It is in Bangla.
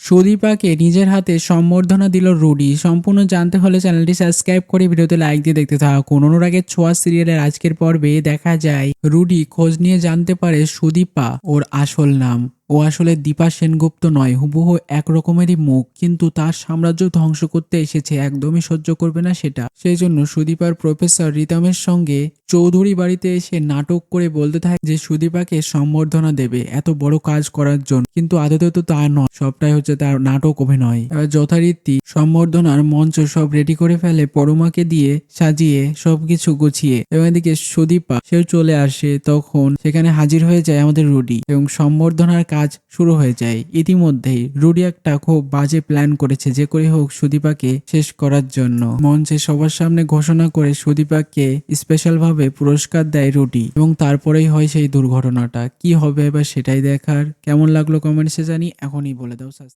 সুদীপাকে নিজের হাতে সম্বর্ধনা দিল রুডি। সম্পূর্ণ জানতে হলে চ্যানেলটি সাবস্ক্রাইব করে ভিডিওতে লাইক দিয়ে দেখতে থাকুন। অনুরাগের ছোঁয়া সিরিয়ালের আজকের পর্বে দেখা যায় রুডি খোঁজ নিয়ে জানতে পারে সুদীপা ওর আসল নাম। ও আসলে দীপা সেনগুপ্ত নয়, হুবহু এক রকমেরই মুখ, কিন্তু তার সাম্রাজ্য ধ্বংস করতে এসেছে, একদমই সহ্য করবে না সেটা। সেই জন্য সুদীপার প্রফেসর রিতমের সঙ্গে চৌধুরী বাড়িতে এসে নাটক করে বলতে থাকে যে সুদীপাকে সম্বর্ধনা দেবে এত বড় কাজ করার জন্য, কিন্তু আদতে তো তা নয়, সবটাই হচ্ছে তার নাটক অভিনয়। এবার যথারীতি সম্বর্ধনার মঞ্চ সব রেডি করে ফেলে পরমাকে দিয়ে সাজিয়ে সবকিছু গুছিয়ে, এবং এদিকে সুদীপা সেও চলে আসে। তখন সেখানে হাজির হয়ে যায় আমাদের রুডি এবং সম্বর্ধনার কাজ শুরু হয়ে যায়। ইতিমধ্যেই রুডি একটা খুব বাজে প্ল্যান করেছে, যে করে হোক সুদীপাকে শেষ করার জন্য। মঞ্চে সবার সামনে ঘোষণা করে সুদীপাকে স্পেশাল ভাবে পুরস্কার দেয় রুডি, এবং তারপরেই হয় সেই দুর্ঘটনাটা। কি হবে এবার সেটাই দেখার। কেমন লাগলো কমেন্টসে জানি, এখনই বলে দাও।